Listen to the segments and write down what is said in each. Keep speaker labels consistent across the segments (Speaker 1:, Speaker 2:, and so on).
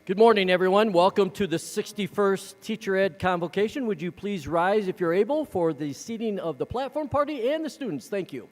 Speaker 1: Good morning, everyone. Welcome to the 61st Teacher Ed Convocation. Would you please rise, if you're able, for the seating of the platform party and the students? Thank you.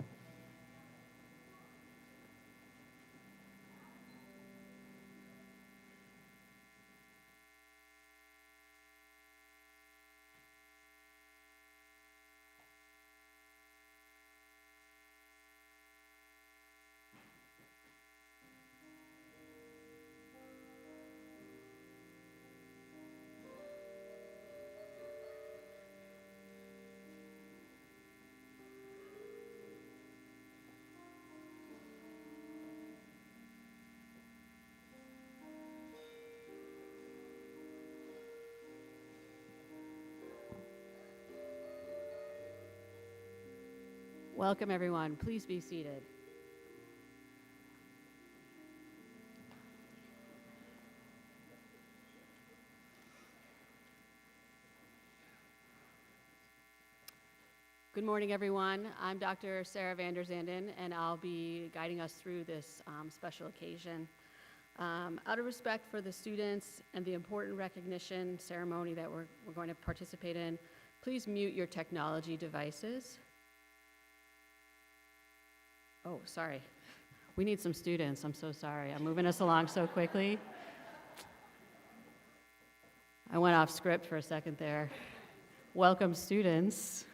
Speaker 2: Welcome, everyone. Please be seated. Good morning, everyone. I'm Dr. Sarah Vander Zanden, and I'll be guiding us through this special occasion. Out of respect for the students and the important recognition ceremony that we're going to participate in, please mute your technology devices. Oh, sorry. We need some students. I'm so sorry. I'm moving us along so quickly. I went off script for a second there. Welcome, students.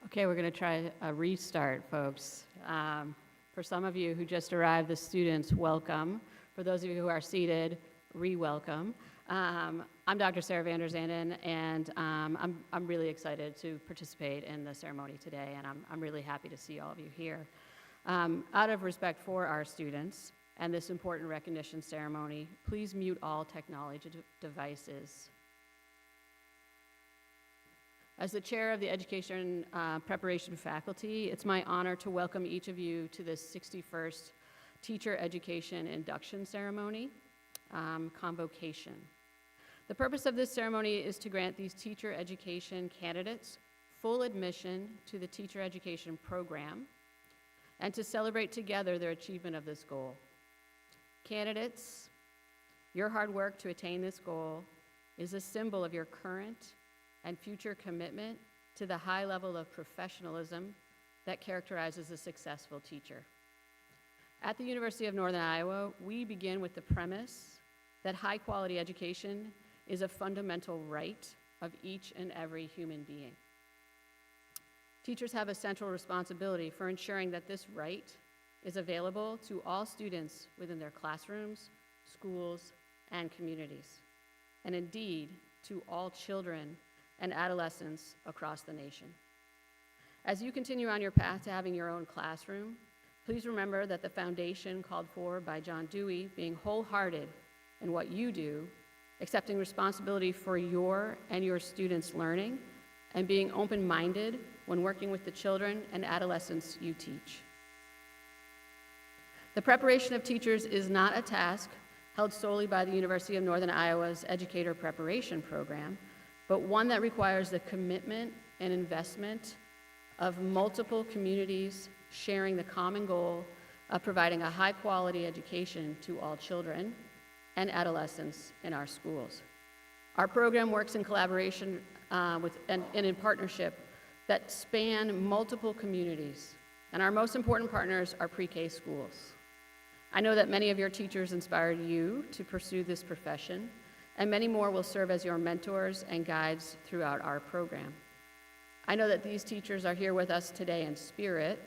Speaker 2: Okay, we're going to try a restart, folks. For some of you who just arrived, the students, welcome. For those of you who are seated, re-welcome. I'm Dr. Sarah Vander Zanden, and I'm really excited to participate in the ceremony today, and I'm really happy to see all of you here. Out of respect for our students and this important recognition ceremony, please mute all technology devices. As the chair of the Education Preparation Faculty, it's my honor to welcome each of you to this 61st Teacher Education Induction Ceremony, Convocation. The purpose of this ceremony is to grant these teacher education candidates full admission to the teacher education program and to celebrate together their achievement of this goal. Candidates, your hard work to attain this goal is a symbol of your current and future commitment to the high level of professionalism that characterizes a successful teacher. At the University of Northern Iowa, we begin with the premise that high-quality education is a fundamental right of each and every human being. Teachers have a central responsibility for ensuring that this right is available to all students within their classrooms, schools, and communities, and indeed to all children and adolescents across the nation. As you continue on your path to having your own classroom, please remember that the foundation called for by John Dewey, being wholehearted in what you do, accepting responsibility for your and your students' learning, and being open-minded when working with the children and adolescents you teach. The preparation of teachers is not a task held solely by the University of Northern Iowa's Educator Preparation Program, but one that requires the commitment and investment of multiple communities sharing the common goal of providing a high-quality education to all children and adolescents in our schools. Our program works in collaboration and in partnership that span multiple communities, and our most important partners are pre-K schools. I know that many of your teachers inspired you to pursue this profession, and many more will serve as your mentors and guides throughout our program. I know that these teachers are here with us today in spirit,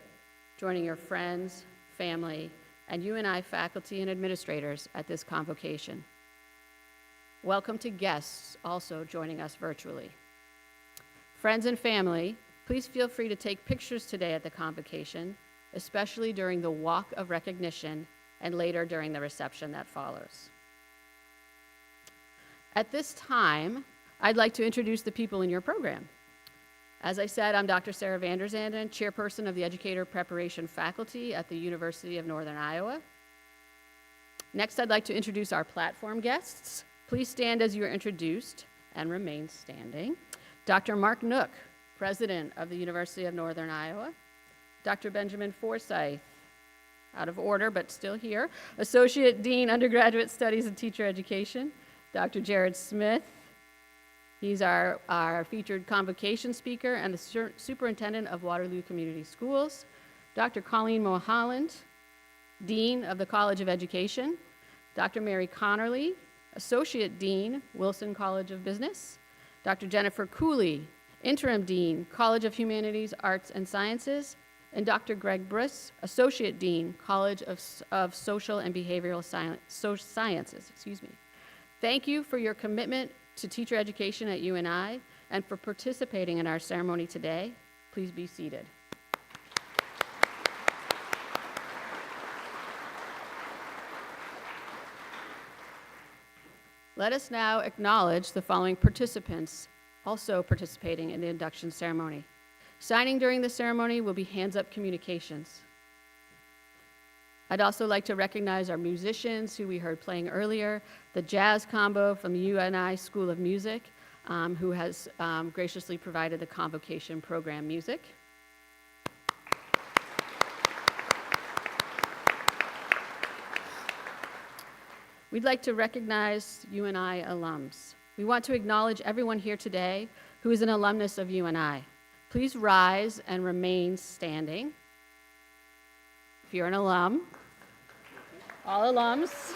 Speaker 2: joining your friends, family, and UNI faculty and administrators at this convocation. Welcome to guests also joining us virtually. Friends and family, please feel free to take pictures today at the convocation, especially during the walk of recognition and later during the reception that follows. At this time, I'd like to introduce the people in your program. As I said, I'm Dr. Sarah Vanderzanden, chairperson of the Educator Preparation Faculty at the University of Northern Iowa. Next, I'd like to introduce our platform guests. Please stand as you are introduced and remain standing. Dr. Mark Nook, president of the University of Northern Iowa. Dr. Benjamin Forsyth, out of order but still here, Associate Dean, Undergraduate Studies and Teacher Education. Dr. Jared Smith, he's our featured convocation speaker and the superintendent of Waterloo Community Schools. Dr. Colleen Mulholland, Dean of the College of Education. Dr. Mary Connerly, Associate Dean, Wilson College of Business. Dr. Jennifer Cooley, Interim Dean, College of Humanities, Arts, and Sciences. And Dr. Greg Briss, Associate Dean, College of Social and Behavioral Sciences. Thank you for your commitment to teacher education at UNI and for participating in our ceremony today. Please be seated. Let us now acknowledge the following participants also participating in the induction ceremony. Signing during the ceremony will be hands-up communications. I'd also like to recognize our musicians who we heard playing earlier, the jazz combo from the UNI School of Music, who has graciously provided the convocation program music. We'd like to recognize UNI alums. We want to acknowledge everyone here today who is an alumnus of UNI. Please rise and remain standing. If you're an alum, all alums.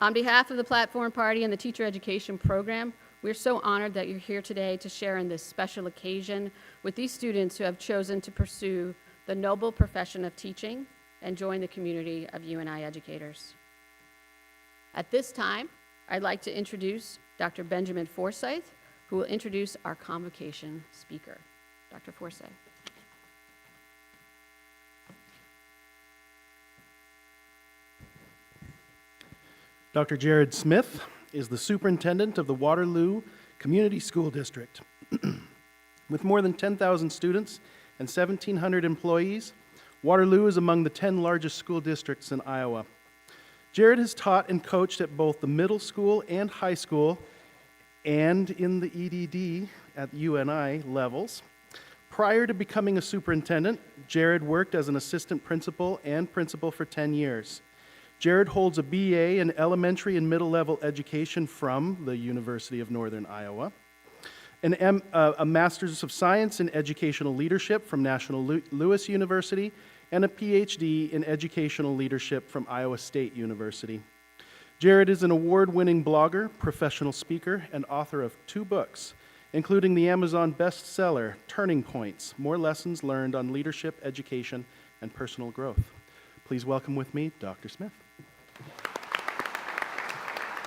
Speaker 2: On behalf of the Platform Party and the Teacher Education Program, we're so honored that you're here today to share in this special occasion with these students who have chosen to pursue the noble profession of teaching and join the community of UNI educators. At this time, I'd like to introduce Dr. Benjamin Forsyth, who will introduce our convocation speaker. Dr. Forsyth.
Speaker 3: Dr. Jared Smith is the superintendent of the Waterloo Community School District. With more than 10,000 students and 1,700 employees, Waterloo is among the 10 largest school districts in Iowa. Jared has taught and coached at both the middle school and high school and in the EDD at UNI levels. Prior to becoming a superintendent, Jared worked as an assistant principal and principal for 10 years. Jared holds a BA in elementary and middle level education from the University of Northern Iowa, a Master's of Science in Educational Leadership from National Louis University, and a PhD in Educational Leadership from Iowa State University. Jared is an award-winning blogger, professional speaker, and author of 2 books, including the Amazon bestseller, Turning Points, More Lessons Learned on Leadership, Education, and Personal Growth. Please welcome with me, Dr. Smith.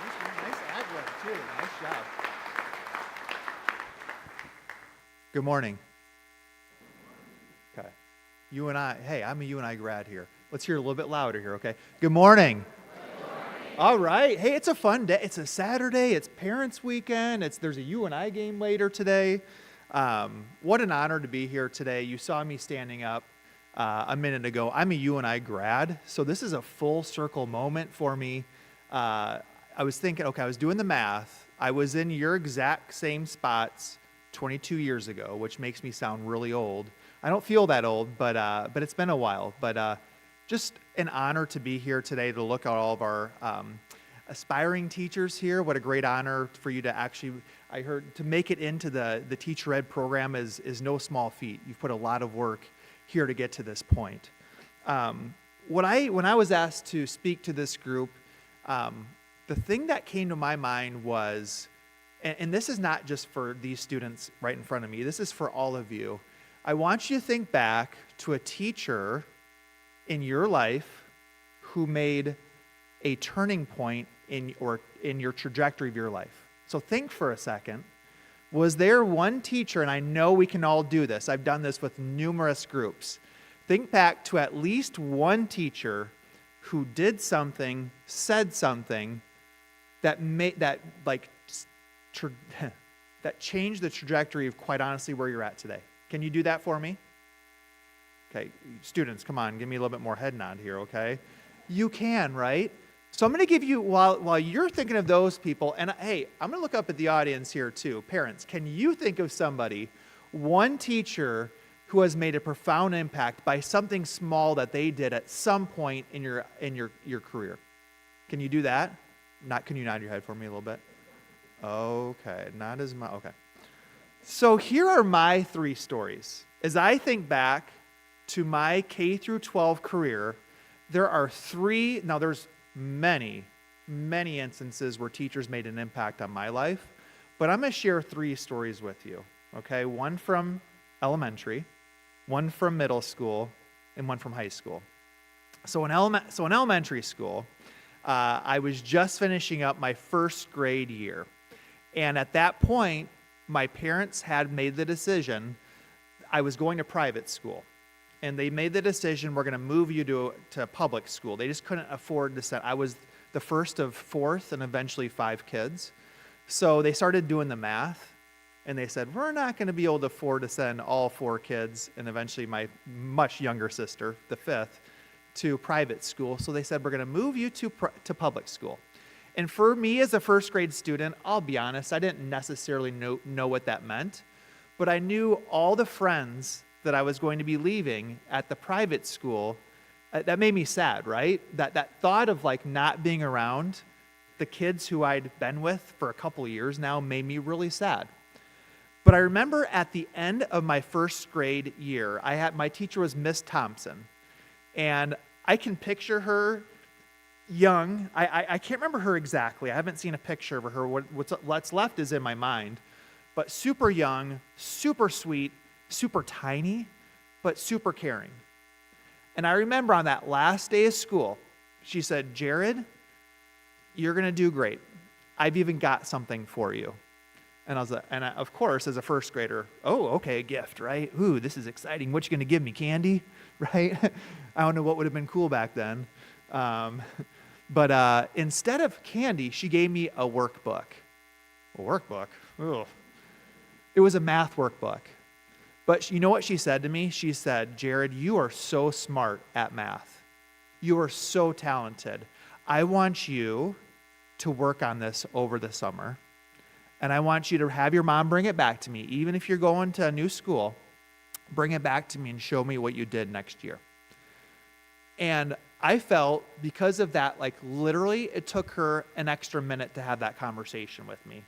Speaker 4: Nice ad-lib, too. Nice job. Good morning. Okay. You and I, hey, I'm a UNI grad here. Let's hear a little bit louder here, okay? Good morning. All right. Hey, it's a fun day. It's a Saturday. It's Parents' Weekend. There's a UNI game later today. What an honor to be here today. You saw me standing up a minute ago. I'm a UNI grad, so this is a full circle moment for me. I was thinking, okay, I was doing the math. I was in your exact same spots 22 years ago, which makes me sound really old. I don't feel that old, but it's been a while. But just an honor to be here today to look at all of our aspiring teachers here. What a great honor for you to actually, I heard, to make it into the teacher ed program is no small feat. You've put a lot of work here to get to this point. When I was asked to speak to this group, the thing that came to my mind was, and this is not just for these students right in front of me, this is for all of you. I want you to think back to a teacher in your life who made a turning point in your trajectory of your life. So think for a second. Was there one teacher, and I know we can all do this, I've done this with numerous groups. Think back to at least one teacher who did something, said something that that changed the trajectory of, quite honestly, where you're at today. Can you do that for me? Okay, students, come on, give me a little bit more head nod here, okay? You can, right? So I'm going to give you, while you're thinking of those people, and hey, I'm going to look up at the audience here too. Parents, can you think of somebody, one teacher who has made a profound impact by something small that they did at some point in your career? Can you do that? Can you nod your head for me a little bit? Okay, not as much, okay. So here are my 3 stories. As I think back to my K through 12 career, there are 3, now there's many instances where teachers made an impact on my life, but I'm going to share 3 stories with you, okay? One from elementary, one from middle school, and one from high school. So in elementary school, I was just finishing up my first grade year, and at that point, my parents had made the decision I was going to private school. And they made the decision, we're going to move you to public school. They just couldn't afford to send. I was the first of 4th and eventually 5 kids. So they started doing the math, and they said, we're not going to be able to afford to send all 4 kids, and eventually my much younger sister, the 5th, to private school. So they said, we're going to move you to public school. And for me as a first grade student, I'll be honest, I didn't necessarily know what that meant, but I knew all the friends that I was going to be leaving at the private school. That made me sad, right? That thought of like not being around the kids who I'd been with for a couple of years now made me really sad. But I remember at the end of my first grade year, my teacher was Miss Thompson, and I can picture her young. I can't remember her exactly. I haven't seen a picture of her. What's left is in my mind, but super young, super sweet, super tiny, but super caring. And I remember on that last day of school, she said, Jared, you're going to do great. I've even got something for you. And of course, as a first grader, oh, okay, a gift, right? Ooh, this is exciting. What you going to give me, candy? Right? I don't know what would have been cool back then. But instead of candy, she gave me a workbook. A workbook? Ugh. It was a math workbook. But you know what she said to me? She said, Jared, you are so smart at math. You are so talented. I want you to work on this over the summer. And I want you to have your mom bring it back to me, even if you're going to a new school. Bring it back to me and show me what you did next year. And I felt because of that, like literally it took her an extra minute to have that conversation with me.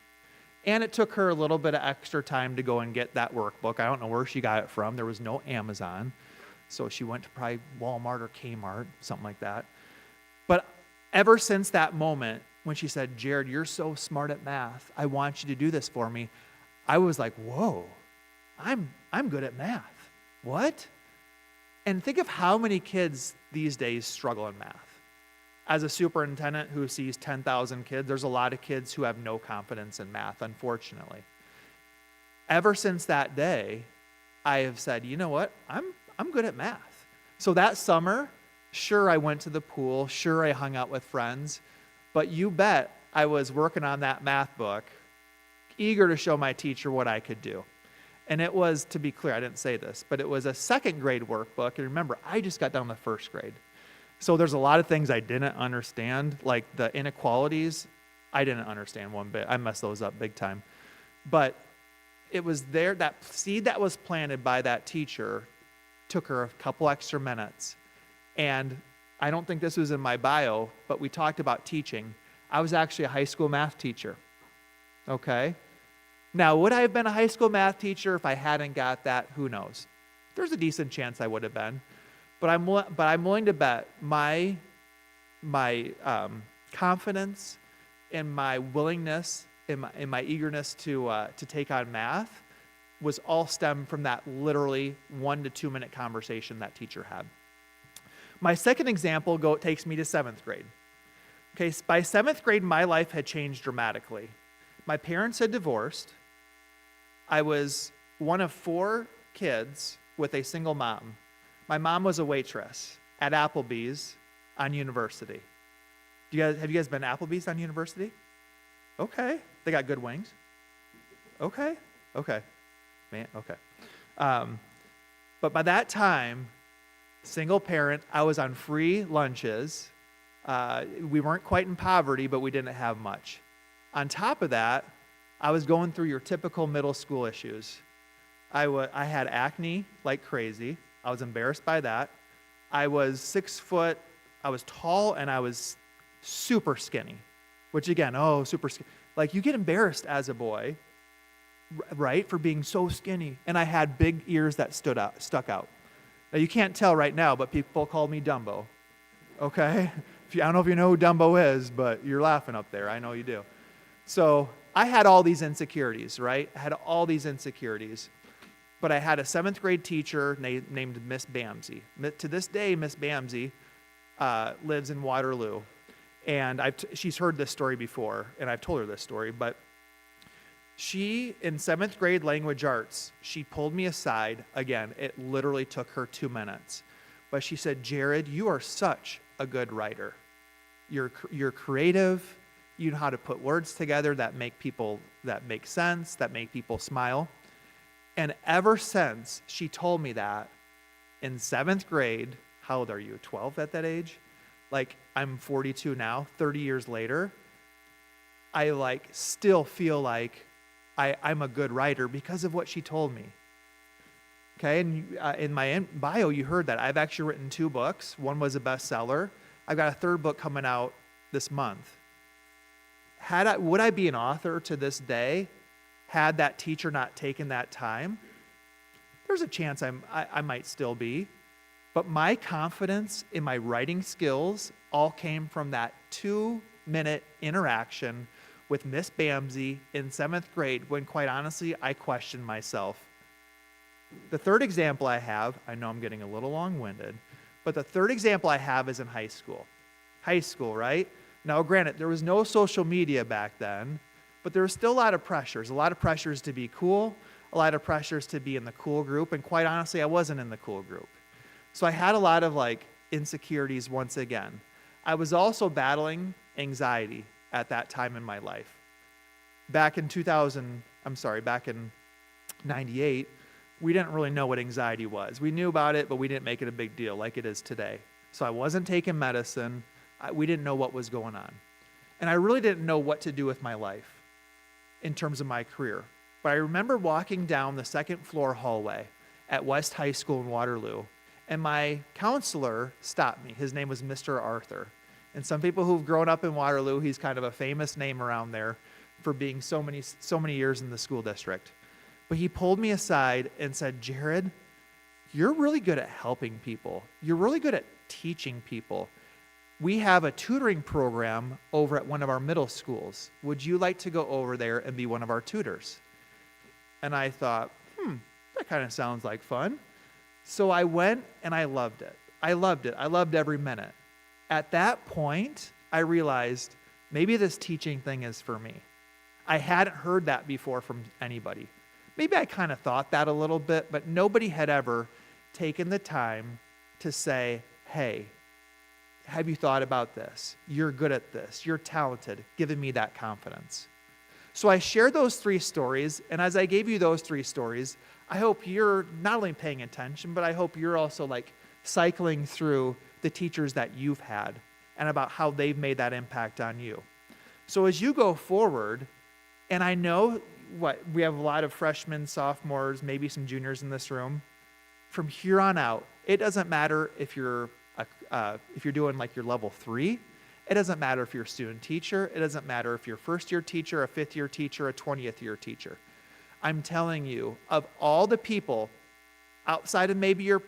Speaker 4: And it took her a little bit of extra time to go and get that workbook. I don't know where she got it from. There was no Amazon. So she went to probably Walmart or Kmart, something like that. But ever since that moment, when she said, Jared, you're so smart at math. I want you to do this for me. I was like, whoa, I'm good at math. What? And think of how many kids these days struggle in math. As a superintendent who sees 10,000 kids, there's a lot of kids who have no confidence in math, unfortunately. Ever since that day, I have said, you know what? I'm good at math. So that summer, sure, I went to the pool. Sure, I hung out with friends. But you bet I was working on that math book, eager to show my teacher what I could do. And it was, to be clear, I didn't say this, but it was a second grade workbook. And remember, I just got done with first grade. So there's a lot of things I didn't understand, like the inequalities. I didn't understand one bit. I messed those up big time. But it was there, that seed that was planted by that teacher took her a couple extra minutes. And I don't think this was in my bio, but we talked about teaching. I was actually a high school math teacher. Okay? Now, would I have been a high school math teacher if I hadn't got that? Who knows? There's a decent chance I would have been. But I'm willing to bet my confidence and my willingness and my eagerness to take on math was all stemmed from that literally 1 to 2 minute conversation that teacher had. My second example takes me to 7th grade. Okay, by 7th grade, my life had changed dramatically. My parents had divorced. I was one of 4 kids with a single mom. My mom was a waitress at Applebee's on University. Have you guys been to Applebee's on University? Okay. They got good wings? Okay. Man, okay. But by that time, single parent, I was on free lunches. We weren't quite in poverty, but we didn't have much. On top of that, I was going through your typical middle school issues. I had acne like crazy. I was embarrassed by that. I was 6 foot, I was tall, and I was super skinny. Which again, super skinny. Like you get embarrassed as a boy, right, for being so skinny. And I had big ears that stuck out. Now you can't tell right now, but people called me Dumbo. Okay? I don't know if you know who Dumbo is, but you're laughing up there. I know you do. So I had all these insecurities, right? I had all these insecurities. But I had a 7th grade teacher named Miss Bamsey. To this day, Miss Bamsey lives in Waterloo. And she's heard this story before, and I've told her this story. But she, in 7th grade language arts, she pulled me aside. Again, it literally took her 2 minutes. But she said, Jared, you are such a good writer. You're creative. You know how to put words together that make sense, that make people smile. And ever since she told me that in 7th grade, how old are you, 12 at that age? Like, I'm 42 now, 30 years later, I still feel like I'm a good writer because of what she told me. Okay, and in my bio, you heard that. I've actually written 2 books. One was a bestseller. I've got a 3rd book coming out this month. Would I be an author to this day had that teacher not taken that time? There's a chance I might still be. But my confidence in my writing skills all came from that 2-minute interaction with Miss Bamsey in 7th grade when, quite honestly, I questioned myself. The 3rd example I have, I know I'm getting a little long-winded, but the 3rd example I have is in high school. High school, right? Now, granted, there was no social media back then, but there was still a lot of pressures. A lot of pressures to be cool, a lot of pressures to be in the cool group, and quite honestly, I wasn't in the cool group. So I had a lot of insecurities once again. I was also battling anxiety at that time in my life. Back in 98, we didn't really know what anxiety was. We knew about it, but we didn't make it a big deal like it is today. So I wasn't taking medicine. We didn't know what was going on. And I really didn't know what to do with my life in terms of my career. But I remember walking down the 2nd floor hallway, at West High School in Waterloo. And my counselor stopped me. His name was Mr. Arthur. And some people who've grown up in Waterloo, he's kind of a famous name around there for being so many years in the school district. But he pulled me aside and said, Jared, you're really good at helping people. You're really good at teaching people. We have a tutoring program over at one of our middle schools. Would you like to go over there and be one of our tutors? And I thought, that kind of sounds like fun. So I went and I loved it. I loved it. I loved every minute. At that point, I realized maybe this teaching thing is for me. I hadn't heard that before from anybody. Maybe I kind of thought that a little bit, but nobody had ever taken the time to say, hey, have you thought about this? You're good at this. You're talented, giving me that confidence. So I shared those 3 stories, and as I gave you those 3 stories, I hope you're not only paying attention, but I hope you're also like cycling through the teachers that you've had and about how they've made that impact on you. So as you go forward, and I know we have a lot of freshmen, sophomores, maybe some juniors in this room. From here on out, it doesn't matter if you're doing like your level 3. It doesn't matter if you're a student teacher. It doesn't matter if you're a first-year teacher, a 5th-year teacher, a 20th-year teacher. I'm telling you, of all the people outside of maybe your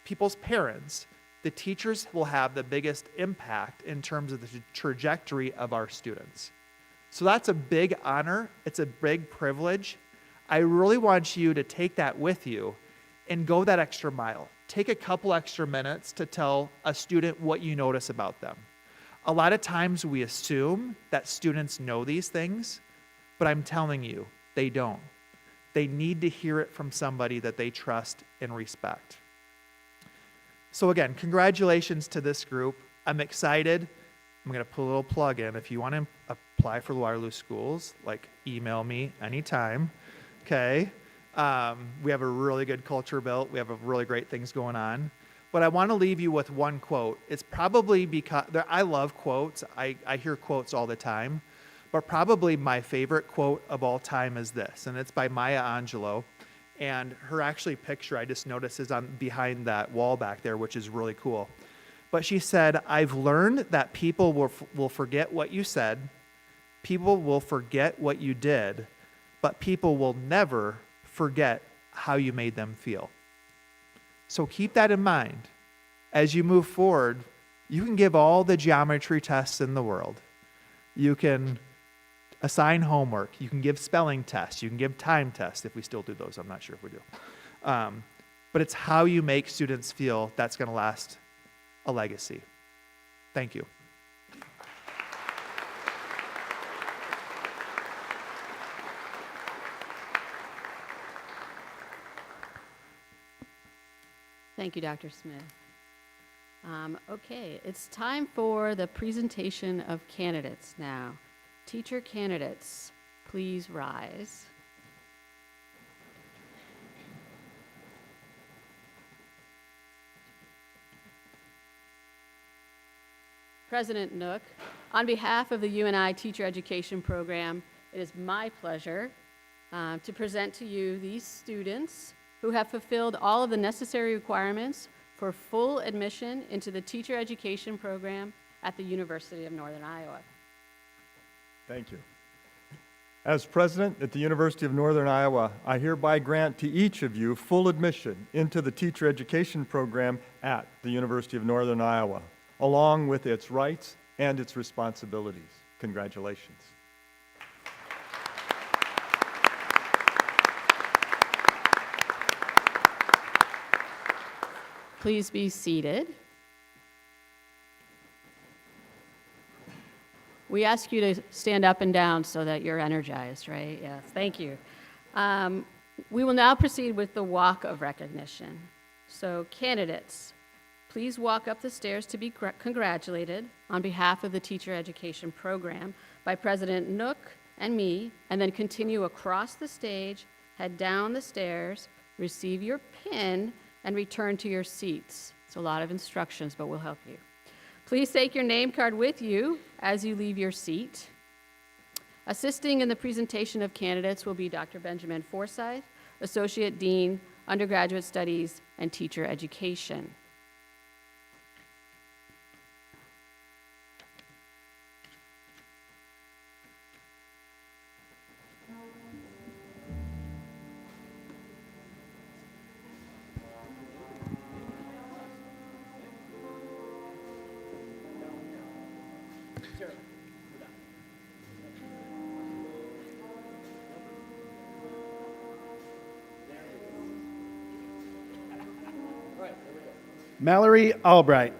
Speaker 4: people's parents, the teachers will have the biggest impact in terms of the trajectory of our students. So that's a big honor. It's a big privilege. I really want you to take that with you and go that extra mile. Take a couple extra minutes to tell a student what you notice about them. A lot of times we assume that students know these things, but I'm telling you, they don't. They need to hear it from somebody that they trust and respect. So again, congratulations to this group. I'm excited. I'm going to put a little plug in. If you want to apply for Waterloo Schools, like email me anytime, okay? We have a really good culture built. We have a really great things going on. But I want to leave you with one quote. It's probably because, I love quotes. I hear quotes all the time. But probably my favorite quote of all time is this, and it's by Maya Angelou. And her actually picture, I just noticed, is on behind that wall back there, which is really cool. But she said, I've learned that people will forget what you said, people will forget what you did, but people will never forget how you made them feel. So keep that in mind. As you move forward, you can give all the geometry tests in the world. You can assign homework. You can give spelling tests. You can give time tests, if we still do those. I'm not sure if we do. But it's how you make students feel that's going to last a legacy. Thank you.
Speaker 2: Thank you, Dr. Smith. Okay, it's time for the presentation of candidates now. Teacher candidates, please rise. President Nook, on behalf of the UNI Teacher Education Program, it is my pleasure to present to you these students who have fulfilled all of the necessary requirements for full admission into the Teacher Education Program at the University of Northern Iowa.
Speaker 5: Thank you. As president at the University of Northern Iowa, I hereby grant to each of you full admission into the Teacher Education Program at the University of Northern Iowa, along with its rights and its responsibilities. Congratulations.
Speaker 2: Please be seated. We ask you to stand up and down so that you're energized, right? Yes, thank you. We will now proceed with the walk of recognition. So candidates, please walk up the stairs to be congratulated on behalf of the Teacher Education Program by President Nook and me, and then continue across the stage, head down the stairs, receive your pin, and return to your seats. It's a lot of instructions, but we'll help you. Please take your name card with you as you leave your seat. Assisting in the presentation of candidates will be Dr. Benjamin Forsyth, Associate Dean undergraduate studies, and teacher education.
Speaker 3: Mallory Albright.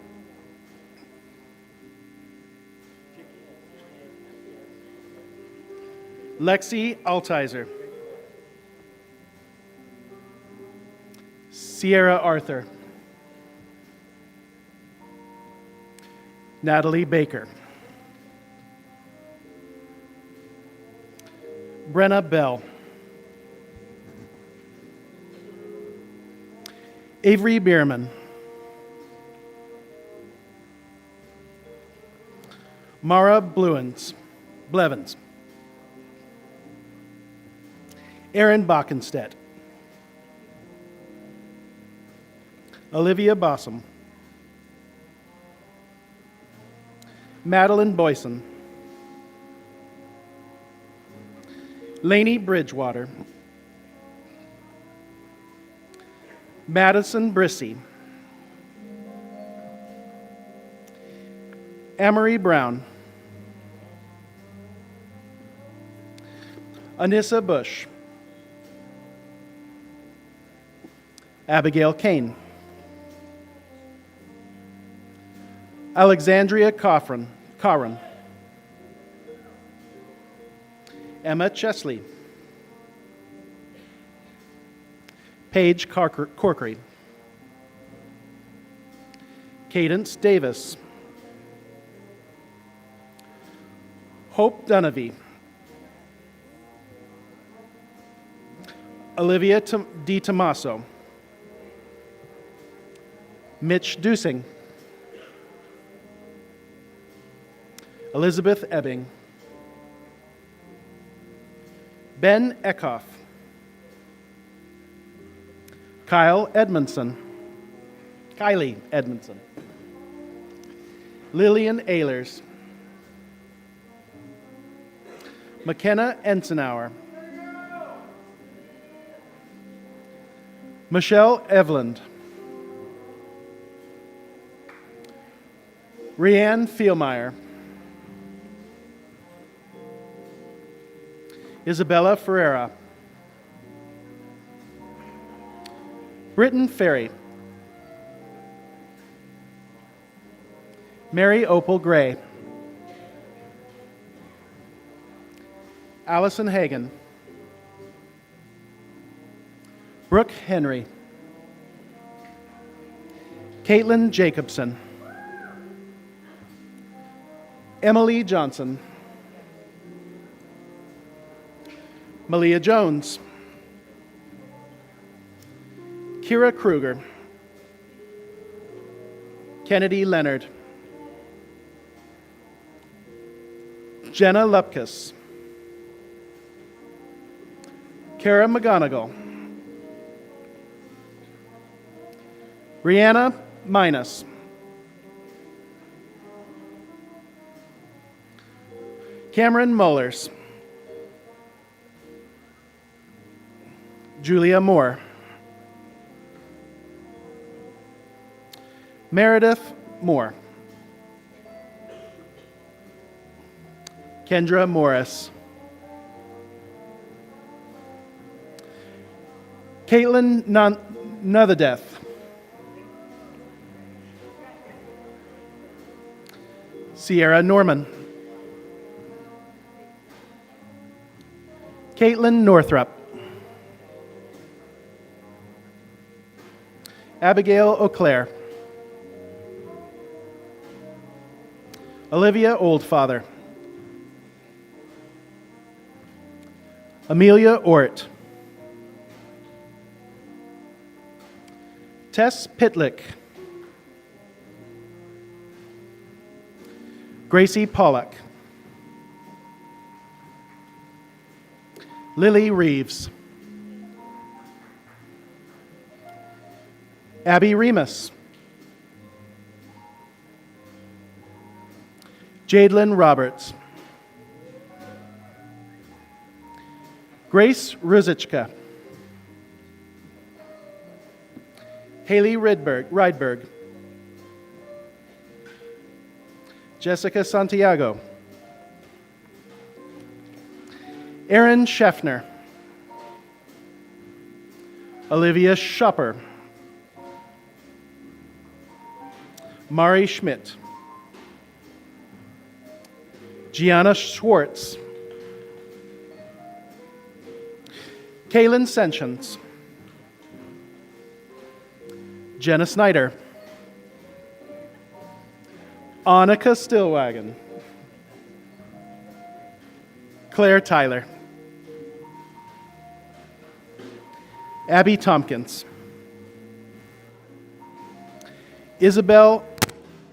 Speaker 3: Lexi Altizer. Sierra Arthur. Natalie Baker. Brenna Bell. Avery Bierman. Mara Blevins. Aaron Bockenstedt. Olivia Bossum. Madeline Boyson. Lainey Bridgewater. Madison Brissy. Amory Brown. Anissa Bush. Abigail Kane. Alexandria Coffran. Emma Chesley. Paige Corkery. Cadence Davis. Hope Dunavy. Olivia Di Tommaso. Mitch Dusing. Elizabeth Ebbing. Ben Eckhoff. Kylie Edmondson. Lillian Ehlers. McKenna Ensenauer. Michelle Eveland. Rianne Fielmeyer. Isabella Ferreira. Britton Ferry. Mary Opal Gray. Allison Hagan. Brooke Henry. Caitlin Jacobson. Emily Johnson. Malia Jones. Kira Kruger. Kennedy Leonard. Jenna Lupkus. Kara McGonigal. Rihanna Minus. Cameron Mullers. Julia Moore. Meredith Moore. Kendra Morris. Caitlin Notherdeath. Sierra Norman. Caitlin Northrup. Abigail O'Clair. Olivia Oldfather. Amelia Ort. Tess Pitlick. Gracie Pollock. Lily Reeves. Abby Remus. Jadelyn Roberts. Grace Ruzichka. Haley Rydberg. Jessica Santiago. Aaron Scheffner. Olivia Schopper. Mari Schmidt. Gianna Schwartz. Kaylin Sensions. Jenna Snyder. Annika Stillwagon. Claire Tyler. Abby Tompkins. Isabel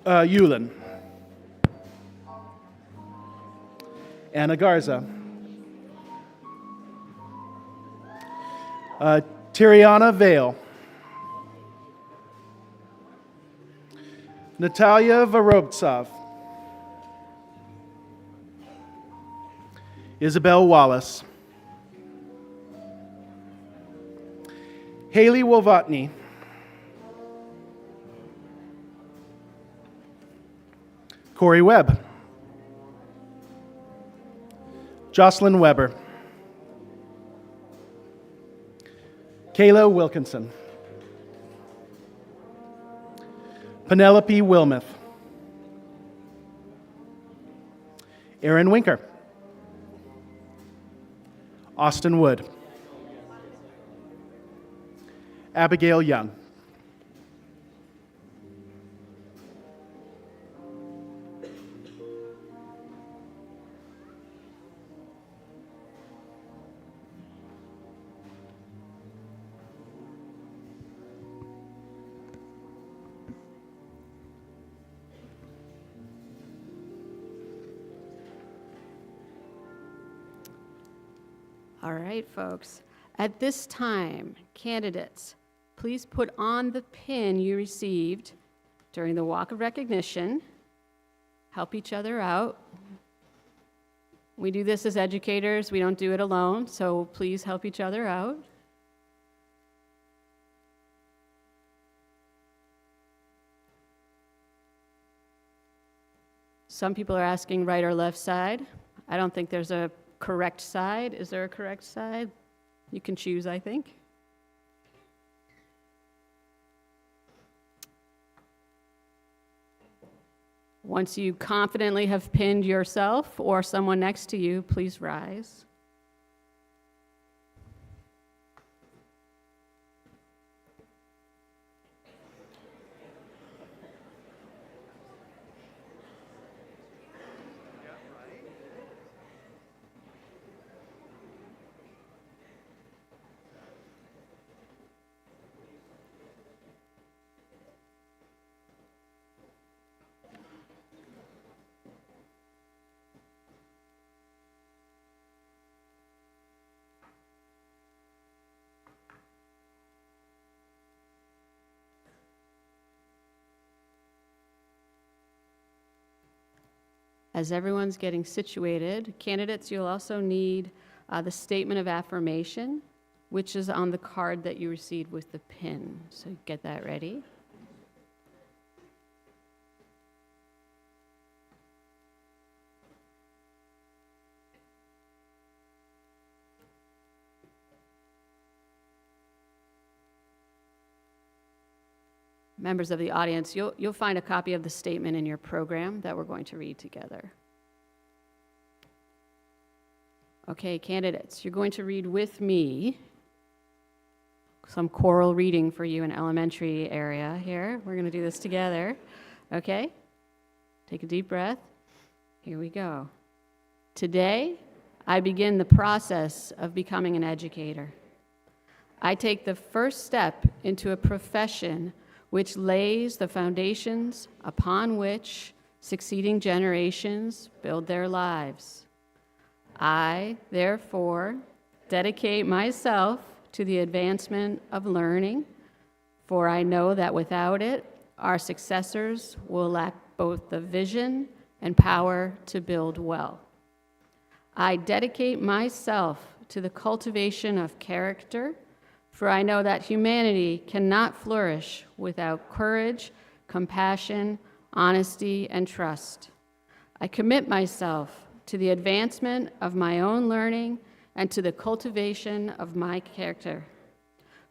Speaker 3: Yulin. Anna Garza. Tiriana Vale. Natalia Vorobtsov. Isabel Wallace. Haley Wolvotny. Corey Webb. Jocelyn Weber. Kayla Wilkinson. Penelope Wilmuth. Aaron Winker. Austin Wood. Abigail Young.
Speaker 2: All right, folks. At this time, candidates, please put on the pin you received during the walk of recognition. Help each other out. We do this as educators. We don't do it alone, so please help each other out. Some people are asking right or left side. I don't think there's a correct side. Is there a correct side? You can choose, I think. Once you confidently have pinned yourself or someone next to you, please rise. As everyone's getting situated, candidates, you'll also need the statement of affirmation, which is on the card that you received with the pin. So get that ready. Members of the audience, you'll find a copy of the statement in your program that we're going to read together. Okay, candidates, you're going to read with me some choral reading for you in elementary area here. We're going to do this together. Okay? Take a deep breath. Here we go. Today, I begin the process of becoming an educator. I take the first step into a profession which lays the foundations upon which succeeding generations build their lives. I, therefore, dedicate myself to the advancement of learning, for I know that without it, our successors will lack both the vision and power to build well. I dedicate myself to the cultivation of character, for I know that humanity cannot flourish without courage, compassion, honesty, and trust. I commit myself to the advancement of my own learning and to the cultivation of my character.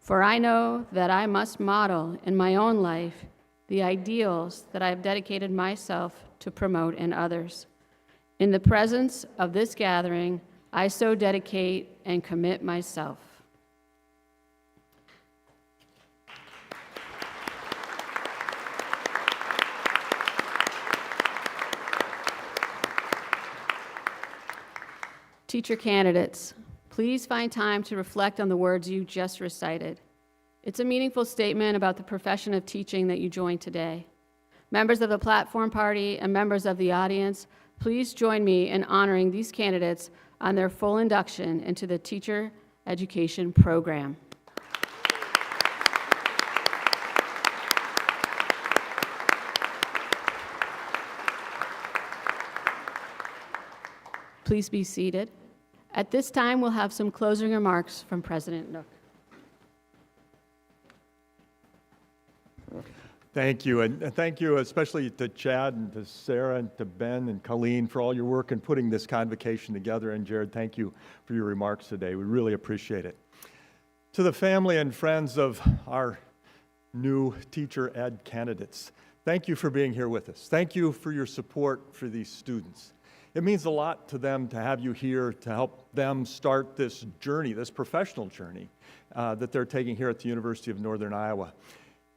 Speaker 2: For I know that I must model in my own life the ideals that I have dedicated myself to promote in others. In the presence of this gathering, I so dedicate and commit myself. Teacher candidates, please find time to reflect on the words you just recited. It's a meaningful statement about the profession of teaching that you joined today. Members of the platform party and members of the audience, please join me in honoring these candidates on their full induction into the teacher education program. Please be seated. At this time, we'll have some closing remarks from President Nook.
Speaker 5: Thank you, and thank you especially to Chad and to Sarah and to Ben and Colleen for all your work in putting this convocation together. And Jared, thank you for your remarks today. We really appreciate it. To the family and friends of our new teacher ed candidates, thank you for being here with us. Thank you for your support for these students. It means a lot to them to have you here to help them start this journey, this professional journey that they're taking here at the University of Northern Iowa.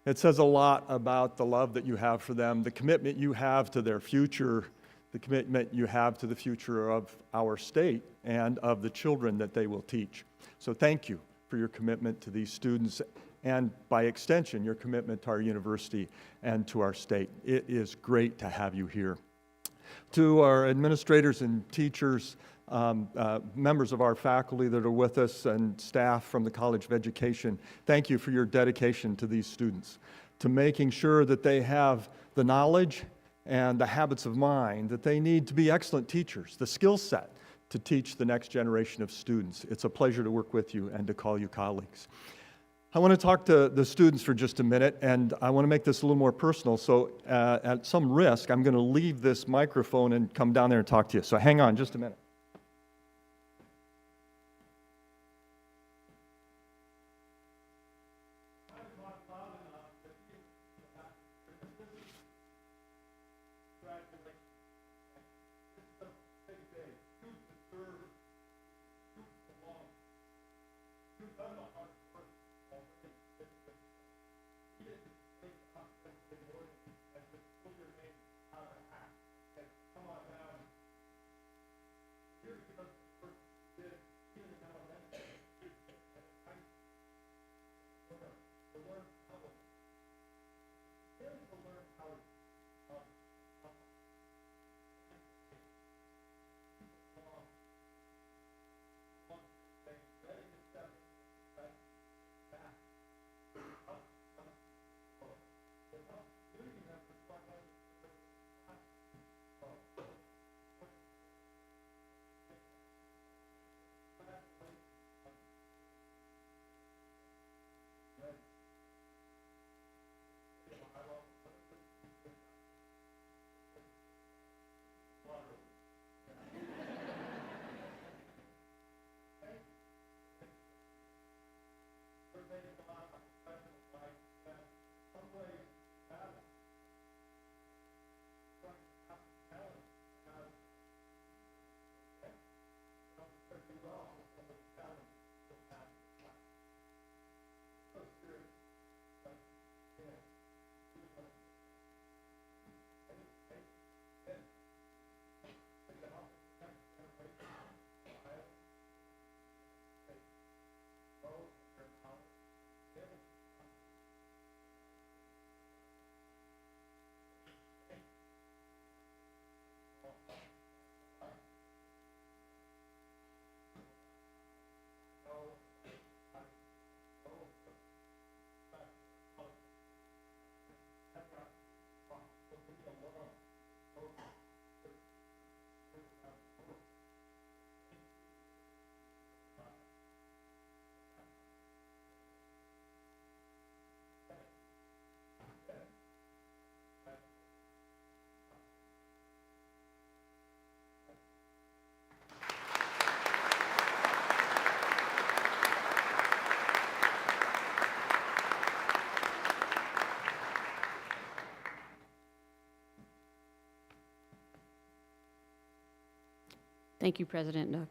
Speaker 5: It says a lot about the love that you have for them, the commitment you have to their future, the commitment you have to the future of our state and of the children that they will teach. So thank you for your commitment to these students and, by extension, your commitment to our university and to our state. It is great to have you here. To our administrators and teachers, members of our faculty that are with us, and staff from the College of Education, thank you for your dedication to these students, to making sure that they have the knowledge and the habits of mind that they need to be excellent teachers, the skill set to teach the next generation of students. It's a pleasure to work with you and to call you colleagues. I want to talk to the students for just a minute, and I want to make this a little more personal. So at some risk, I'm going to leave this microphone and come down there and talk to you. So hang on just a minute.
Speaker 2: Thank you, President Nook.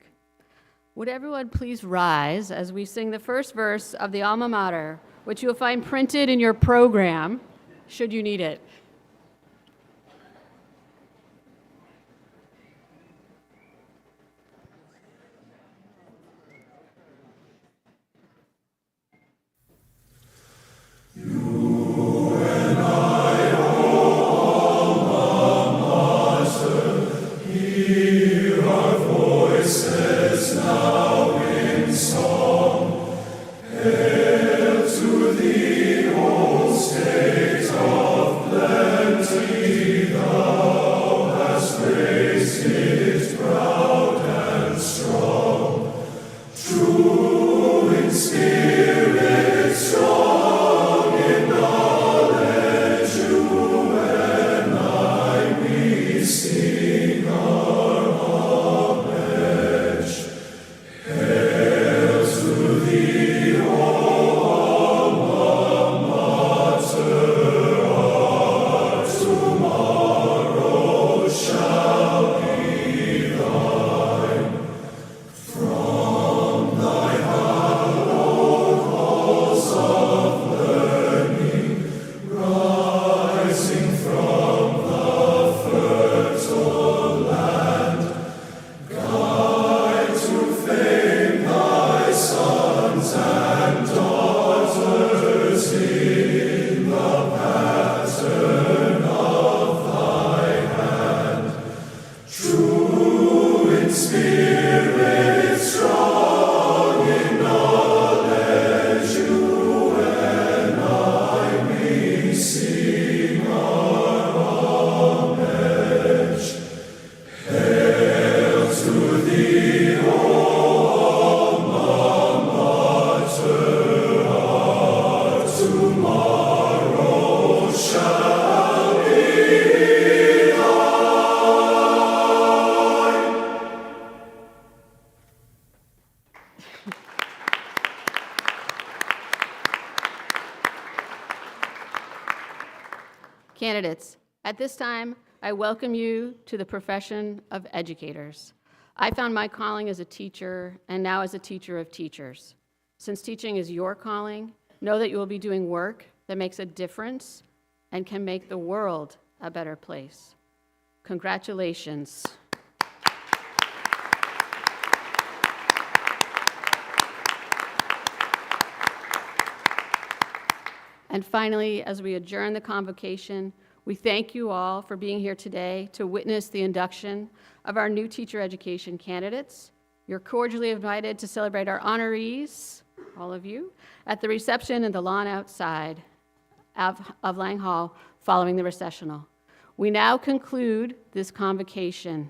Speaker 2: Would everyone please rise as we sing the first verse of the Alma Mater, which you'll find printed in your program, should you need it. Candidates, at this time, I welcome you to the profession of educators. I found my calling as a teacher and now as a teacher of teachers. Since teaching is your calling, know that you will be doing work that makes a difference and can make the world a better place. Congratulations. And finally, as we adjourn the convocation, we thank you all for being here today to witness the induction of our new teacher education candidates. You're cordially invited to celebrate our honorees, all of you, at the reception in the lawn outside of Lang Hall following the recessional. We now conclude this convocation.